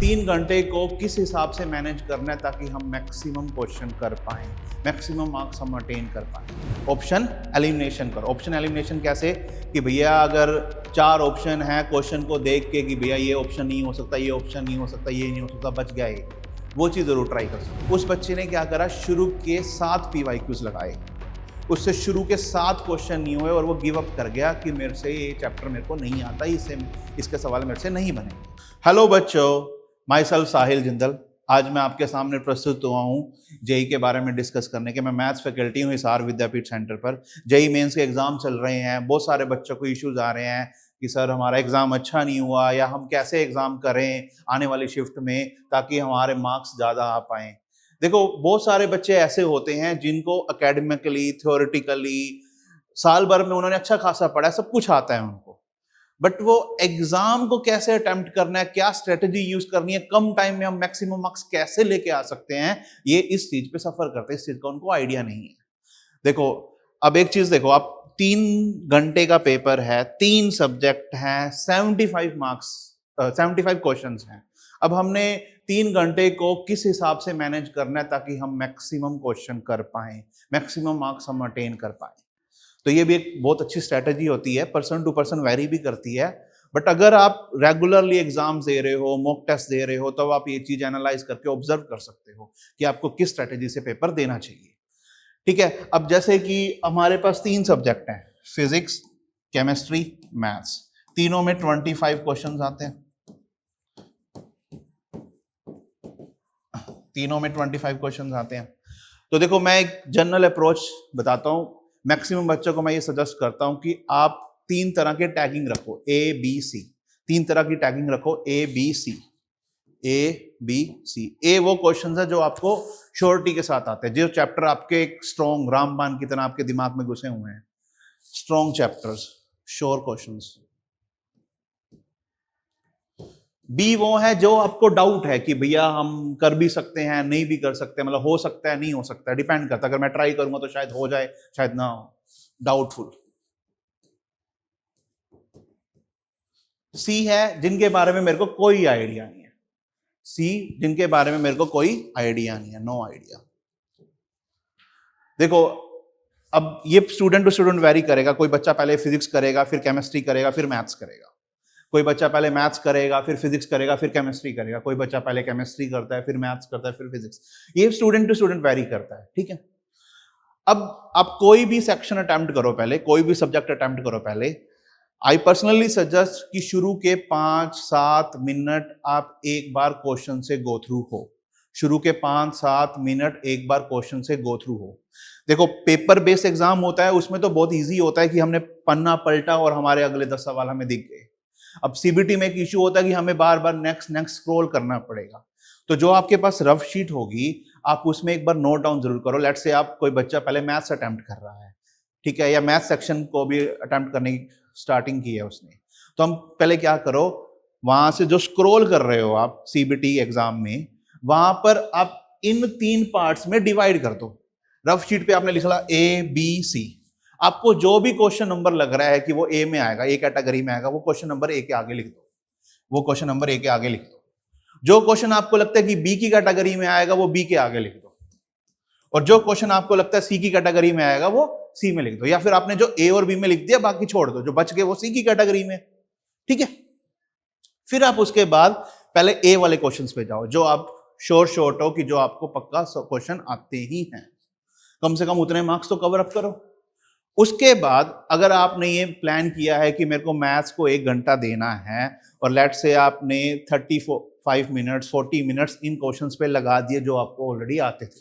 3 घंटे को किस हिसाब से मैनेज करना है ताकि हम मैक्सिमम क्वेश्चन कर पाएँ, मैक्सिमम मार्क्स हम अटेन कर पाएँ। ऑप्शन एलिमिनेशन करो। ऑप्शन एलिमिनेशन कैसे कि भैया अगर 4 ऑप्शन है क्वेश्चन को देख के कि भैया ये ऑप्शन नहीं हो सकता, ये ऑप्शन नहीं हो सकता, ये नहीं हो सकता, बच गया एक, वो चीज़ ज़रूर ट्राई कर सकते। उस बच्चे ने क्या करा, शुरू के 7 पीवाईक्यूज लगाए, उससे शुरू के 7 क्वेश्चन नहीं हुए और वो गिव अप कर गया कि मेरे से ये चैप्टर मेरे को नहीं आता, इसके सवाल मेरे से नहीं बनेंगे। हेलो बच्चों, माई सेल्फ साहिल जिंदल। आज मैं आपके सामने प्रस्तुत हुआ हूँ जेई के बारे में डिस्कस करने के। मैं मैथ्स फैकल्टी हूँ हिसार विद्यापीठ सेंटर पर। जेई मेंस के एग्जाम चल रहे हैं, बहुत सारे बच्चों को इश्यूज आ रहे हैं कि सर हमारा एग्जाम अच्छा नहीं हुआ, या हम कैसे एग्जाम करें आने वाली शिफ्ट में ताकि हमारे मार्क्स ज़्यादा आ पाएँ। देखो, बहुत सारे बच्चे ऐसे होते हैं जिनको एकेडमिकली, थ्योरेटिकली साल भर में उन्होंने अच्छा खासा पढ़ा है, सब कुछ आता है उनको, बट वो एग्जाम को कैसे अटेम्प्ट करना है, क्या स्ट्रेटेजी यूज करनी है, कम टाइम में हम मैक्सिमम मार्क्स कैसे लेके आ सकते हैं, ये इस चीज पे सफर करते हैं। इस चीज का उनको आइडिया नहीं है। देखो, अब एक चीज देखो, आप 3 घंटे का पेपर है, 3 सब्जेक्ट हैं, 75 मार्क्स, 75 क्वेश्चंस हैं। अब हमने 3 घंटे को किस हिसाब से मैनेज करना है ताकि हम मैक्सिमम क्वेश्चन कर पाए, मैक्सिमम मार्क्स हम अटेन कर पाए। तो ये भी एक बहुत अच्छी स्ट्रैटेजी होती है, पर्सन टू पर्सन वेरी भी करती है। बट अगर आप रेगुलरली एग्जाम्स दे रहे हो, मॉक टेस्ट दे रहे हो, तब आप ये चीज एनालाइज करके ऑब्जर्व कर सकते हो कि आपको किस स्ट्रैटेजी से पेपर देना चाहिए। ठीक है, अब जैसे कि हमारे पास 3 सब्जेक्ट हैं, फिजिक्स, केमिस्ट्री, मैथ्स। तीनों में 25 क्वेश्चन आते हैं। तीनों में 25 क्वेश्चन आते हैं। तो देखो, मैं एक जनरल अप्रोच बताता हूं। मैक्सिमम बच्चों को मैं ये सजेस्ट करता हूं कि आप 3 तरह के टैगिंग रखो, ए बी सी। 3 तरह की टैगिंग रखो, A B C, A B C. ए वो क्वेश्चन है जो आपको श्योरिटी के साथ आते हैं, जो चैप्टर आपके एक स्ट्रॉन्ग रामबाण की तरह आपके दिमाग में घुसे हुए हैं, स्ट्रॉन्ग चैप्टर्स, श्योर क्वेश्चंस। बी वो है जो आपको डाउट है कि भैया हम कर भी सकते हैं, नहीं भी कर सकते, मतलब हो सकता है, नहीं हो सकता है, डिपेंड करता है, अगर मैं ट्राई करूंगा तो शायद हो जाए, शायद ना हो, डाउटफुल। सी है जिनके बारे में मेरे को कोई आइडिया नहीं है। सी जिनके बारे में मेरे को कोई आइडिया नहीं है, नो आइडिया। देखो, अब ये स्टूडेंट टू स्टूडेंट वेरी करेगा। कोई बच्चा पहले फिजिक्स करेगा, फिर केमिस्ट्री करेगा, फिर मैथ्स करेगा। कोई बच्चा पहले मैथ्स करेगा, फिर फिजिक्स करेगा, फिर केमिस्ट्री करेगा। कोई बच्चा पहले केमिस्ट्री करता है, फिर मैथ्स करता है, फिर फिजिक्स। ये स्टूडेंट टू स्टूडेंट वेरी करता है, ठीक है। अब आप कोई भी सेक्शन अटेम्प्ट करो पहले, कोई भी सब्जेक्ट अटेम्प्ट करो पहले, आई पर्सनली सजेस्ट कि शुरू के 5-7 मिनट आप एक बार क्वेश्चन से गो थ्रू हो। शुरू के 5-7 मिनट एक बार क्वेश्चन से गो थ्रू हो। देखो, पेपर बेस्ड एग्जाम होता है, उसमें तो बहुत इजी होता है कि हमने पन्ना पलटा और हमारे अगले 10 सवाल हमें दिख गए। अब सीबीटी में एक इशू होता है कि हमें बार बार नेक्स्ट नेक्स्ट स्क्रॉल करना पड़ेगा। तो जो आपके पास रफ शीट होगी, आप उसमें एक बार नोट डाउन जरूर करो। लेट्स से आप, कोई बच्चा पहले मैथ्स अटेम्प्ट कर रहा है, ठीक है, या मैथ सेक्शन को भी अटेम्प्ट करने की स्टार्टिंग की है उसने, तो हम पहले क्या करो, वहां से जो स्क्रॉल कर रहे हो आप सीबीटी एग्जाम में, वहां पर आप इन 3 पार्ट्स में डिवाइड कर दो। रफ शीट पे आपने लिखा ए बी सी, आपको जो भी क्वेश्चन नंबर लग रहा है कि वो ए में आएगा, ए कैटेगरी में आएगा, वो क्वेश्चन नंबर ए के आगे लिख दो। वो क्वेश्चन नंबर ए के आगे लिख दो। जो क्वेश्चन आपको लगता है कि बी की कैटेगरी में आएगा, वो बी के आगे लिख दो। और जो क्वेश्चन आपको लगता है सी की कैटेगरी में आएगा, वो सी में लिख दो। या फिर आपने जो ए और बी में लिख दिया, बाकी छोड़ दो, जो बच गए वो सी की कैटेगरी में, ठीक है। फिर आप उसके बाद पहले ए वाले क्वेश्चंस पे जाओ, जो आप शॉर्ट हो कि जो आपको पक्का क्वेश्चन आते ही हैं। कम से कम उतने मार्क्स तो कवर अप करो। उसके बाद अगर आपने ये प्लान किया है कि मेरे को मैथ्स को 1 घंटा देना है, और लेट से आपने 35 मिनट्स, 40 मिनट्स इन क्वेश्चंस पे लगा दिए जो आपको ऑलरेडी आते थे।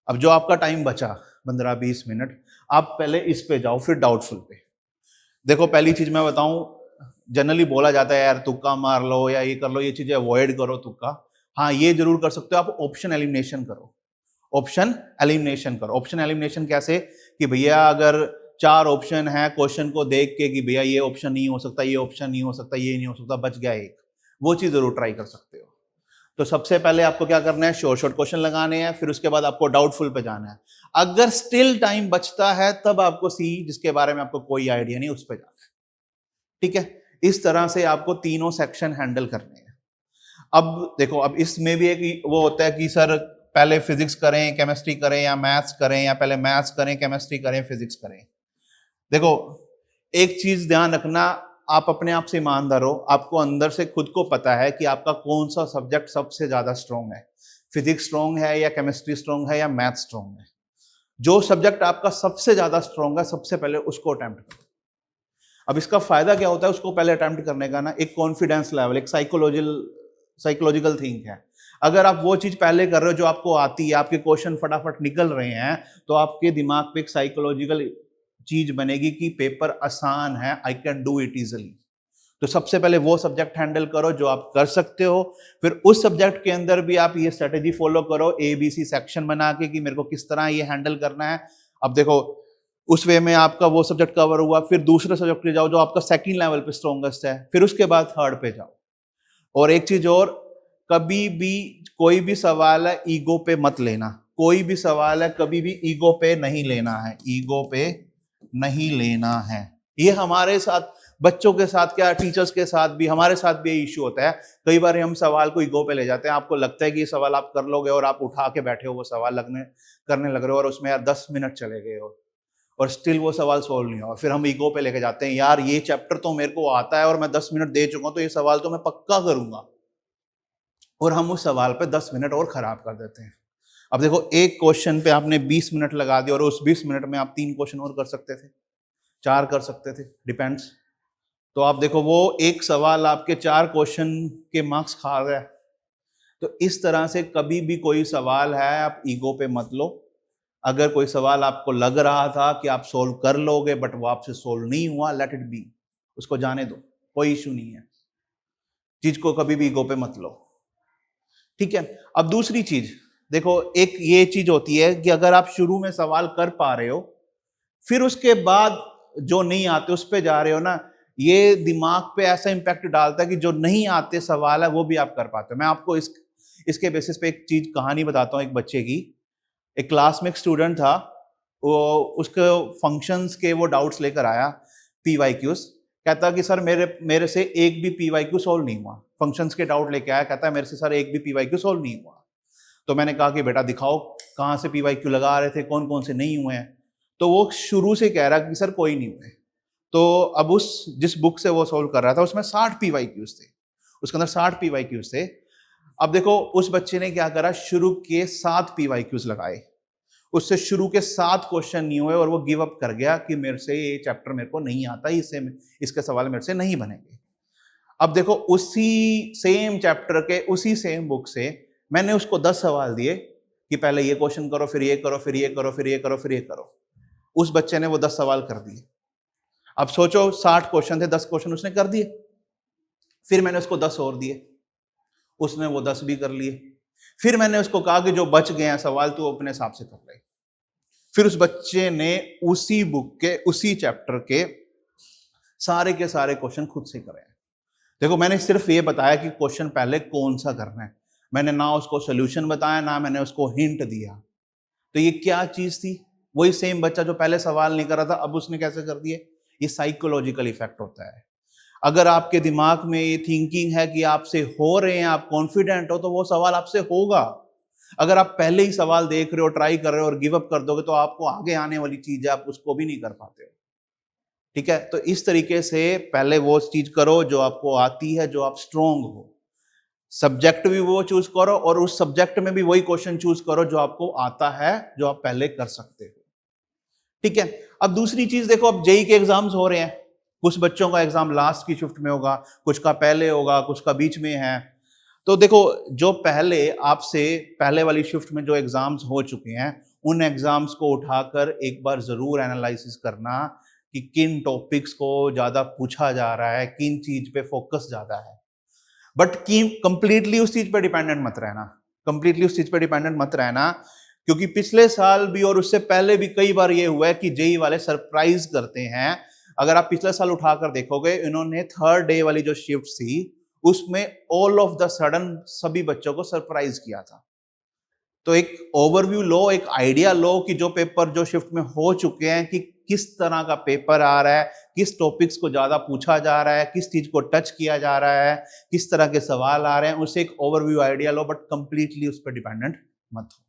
अब जो आपका टाइम बचा 15-20 मिनट, आप पहले इस पे जाओ, फिर डाउटफुल पे। देखो, पहली चीज मैं बताऊं, जनरली बोला जाता है यार तुक्का मार लो या ये कर लो, ये चीजें अवॉइड करो तुक्का। हाँ, ये जरूर कर सकते हो, आप ऑप्शन एलिमिनेशन करो। ऑप्शन एलिमिनेशन करो। ऑप्शन एलिमिनेशन कैसे कि भैया अगर 4 ऑप्शन है, क्वेश्चन को देख के कि भैया ये ऑप्शन नहीं हो सकता, ये ऑप्शन नहीं हो सकता, ये नहीं हो सकता, बच गया एक, वो चीज जरूर ट्राई कर सकते हो। तो सबसे पहले आपको क्या करना है, शॉर्ट क्वेश्चन लगाने हैं, फिर उसके बाद आपको डाउटफुल पे जाना है। अगर स्टिल टाइम बचता है, तब आपको सी, जिसके बारे में आपको कोई आइडिया नहीं, उस पर जाना है, ठीक है। इस तरह से आपको तीनों सेक्शन हैंडल करने हैं। अब देखो, अब इसमें भी एक वो होता है कि सर पहले फिजिक्स करें, केमिस्ट्री करें, या मैथ्स करें, या पहले मैथ्स करें, केमिस्ट्री करें, फिजिक्स करें। देखो, एक चीज ध्यान रखना, आप अपने आप से ईमानदार हो, आपको अंदर से खुद को पता है कि आपका कौन सा सब्जेक्ट सबसे ज्यादा स्ट्रॉन्ग है। फिजिक्स स्ट्रॉन्ग है, या केमिस्ट्री स्ट्रॉन्ग है, या मैथ स्ट्रॉन्ग है। जो सब्जेक्ट आपका सबसे ज्यादा स्ट्रॉन्ग है, सबसे पहले उसको अटेम्प्ट करो। अब इसका फायदा क्या होता है उसको पहले अटेम्प्ट करने का ना, एक कॉन्फिडेंस लेवल, एक साइकोलॉजिकल थिंक है। अगर आप वो चीज पहले कर रहे हो जो आपको आती है, आपके क्वेश्चन फटाफट निकल रहे हैं, तो आपके दिमाग पे एक साइकोलॉजिकल चीज बनेगी कि पेपर आसान है, I can do it easily. तो सबसे पहले वो सब्जेक्ट हैंडल करो जो आप कर सकते हो। फिर उस सब्जेक्ट के अंदर भी आप ये स्ट्रेटेजी फॉलो करो, ABC सेक्शन बना के कि मेरे को किस तरह ये हैंडल करना है। अब देखो, उस वे में आपका वो सब्जेक्ट कवर हुआ, फिर दूसरे सब्जेक्ट पे जाओ जो आपका सेकंड लेवल पे स्ट्रॉन्गेस्ट है, फिर उसके बाद थर्ड पे जाओ। और एक चीज और, कभी भी कोई भी सवाल है ईगो पे मत लेना। कोई भी सवाल है कभी भी ईगो पे नहीं लेना है, ईगो पे नहीं लेना है। ये हमारे साथ, बच्चों के साथ क्या, टीचर्स के साथ भी, हमारे साथ भी ये इश्यू होता है। कई बार हम सवाल को ईगो पे ले जाते हैं, आपको लगता है कि ये सवाल आप कर लोगे, और आप उठा के बैठे हो वो सवाल करने लग रहे हो, और उसमें यार 10 मिनट चले गए हो और स्टिल वो सवाल सोल्व नहीं हुआ। फिर हम ईगो पे लेके जाते हैं, यार ये चैप्टर तो मेरे को आता है और मैं 10 मिनट दे चुका हूं, तो ये सवाल तो मैं पक्का करूंगा, और हम उस सवाल पे 10 मिनट और खराब कर देते हैं। अब देखो, एक क्वेश्चन पे आपने 20 मिनट लगा दिया, और उस 20 मिनट में आप 3 क्वेश्चन और कर सकते थे, 4 कर सकते थे, डिपेंड्स। तो आप देखो, वो एक सवाल आपके 4 क्वेश्चन के मार्क्स खा गया। तो इस तरह से कभी भी कोई सवाल है आप ईगो पे मत लो। अगर कोई सवाल आपको लग रहा था कि आप सोल्व कर लोगे, बट वो आपसे सोल्व नहीं हुआ, लेट इट बी, उसको जाने दो, कोई इशू नहीं है। चीज को कभी भी ईगो पे मत लो, ठीक है। अब दूसरी चीज देखो, एक ये चीज होती है कि अगर आप शुरू में सवाल कर पा रहे हो, फिर उसके बाद जो नहीं आते उस पे जा रहे हो ना, ये दिमाग पे ऐसा इंपैक्ट डालता है कि जो नहीं आते सवाल है वो भी आप कर पाते हो। मैं आपको इसके बेसिस पे एक चीज, कहानी बताता हूँ एक बच्चे की। एक क्लास में एक स्टूडेंट था, वो उसके फंक्शंस के वो डाउट्स लेकर आया, PYQs। कहता कि सर मेरे से एक भी PYQ सॉल्व नहीं हुआ। फंक्शंस के डाउट लेके आया, कहता है मेरे से सर एक भी PYQ सॉल्व नहीं हुआ। तो मैंने कहा कि बेटा दिखाओ कहाँ से PYQ लगा रहे थे, कौन कौन से नहीं हुए हैं। तो वो शुरू से कह रहा कि सर कोई नहीं हुए। तो अब जिस बुक से वो सॉल्व कर रहा था उसमें 60 PYQs थे, उसके अंदर 60 PYQs थे। अब देखो, उस बच्चे ने क्या करा, शुरू के 7 PYQs लगाए, उससे शुरू के 7 क्वेश्चन नहीं हुए, और वो गिव अप कर गया कि मेरे से ये चैप्टर मेरे को नहीं आता, इसके सवाल मेरे से नहीं बनेंगे। अब देखो, उसी सेम चैप्टर के उसी सेम बुक से मैंने उसको 10 सवाल दिए कि पहले ये क्वेश्चन करो, फिर ये करो, फिर ये करो, फिर ये करो, फिर ये करो। उस बच्चे ने वो 10 सवाल कर दिए। अब सोचो, 60 क्वेश्चन थे, 10 क्वेश्चन उसने कर दिए। फिर मैंने उसको 10 और दिए, उसने वो 10 भी कर लिए। फिर मैंने उसको कहा कि जो बच गए हैं सवाल तू अपने हिसाब से कर ले। फिर उस बच्चे ने उसी बुक के उसी चैप्टर के सारे क्वेश्चन खुद से करे हैं। देखो, मैंने सिर्फ ये बताया कि क्वेश्चन पहले कौन सा करना है, मैंने ना उसको सोल्यूशन बताया, ना मैंने उसको हिंट दिया। तो ये क्या चीज थी? वही सेम बच्चा जो पहले सवाल नहीं कर रहा था, अब उसने कैसे कर दिए। ये साइकोलॉजिकल इफेक्ट होता है। अगर आपके दिमाग में ये थिंकिंग है कि आपसे हो रहे हैं, आप कॉन्फिडेंट हो, तो वो सवाल आपसे होगा। अगर आप पहले ही सवाल देख रहे हो, ट्राई कर रहे हो और गिव अप कर दोगे, तो आपको आगे आने वाली चीज है, आप उसको भी नहीं कर पाते हो, ठीक है। तो इस तरीके से पहले वो चीज करो जो आपको आती है, जो आप स्ट्रोंग हो। सब्जेक्ट भी वो चूज करो, और उस सब्जेक्ट में भी वही क्वेश्चन चूज करो जो आपको आता है, जो आप पहले कर सकते हो, ठीक है। अब दूसरी चीज देखो, अब जेई के एग्जाम्स हो रहे हैं, कुछ बच्चों का एग्जाम लास्ट की शिफ्ट में होगा, कुछ का पहले होगा, कुछ का बीच में है। तो देखो, जो पहले वाली शिफ्ट में जो एग्जाम्स हो चुके हैं, उन एग्जाम्स को उठाकर एक बार जरूर एनालिसिस करना कि किन टॉपिक्स को ज्यादा पूछा जा रहा है, किन चीज पे फोकस ज्यादा है। बट कंप्लीटली उस चीज पे डिपेंडेंट मत रहना, कंप्लीटली उस चीज पे डिपेंडेंट मत रहना, क्योंकि पिछले साल भी और उससे पहले भी कई बार ये हुआ है कि जेई वाले सरप्राइज करते हैं। अगर आप पिछले साल उठाकर देखोगे, इन्होंने थर्ड डे वाली जो शिफ्ट थी, उसमें ऑल ऑफ द सडन सभी बच्चों को सरप्राइज किया था। तो एक ओवरव्यू लो, एक आइडिया लो कि जो पेपर जो शिफ्ट में हो चुके हैं कि किस तरह का पेपर आ रहा है, किस टॉपिक्स को ज़्यादा पूछा जा रहा है, किस चीज़ को टच किया जा रहा है, किस तरह के सवाल आ रहे हैं, उससे एक overview idea low, but completely उस पर डिपेंडेंट मत हो।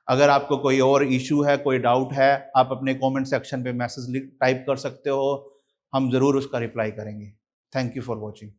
अगर आपको कोई और इशू है, कोई डाउट है, आप अपने कमेंट सेक्शन पे मैसेज टाइप कर सकते हो, हम ज़रूर उसका रिप्लाई करेंगे। Thank you for watching.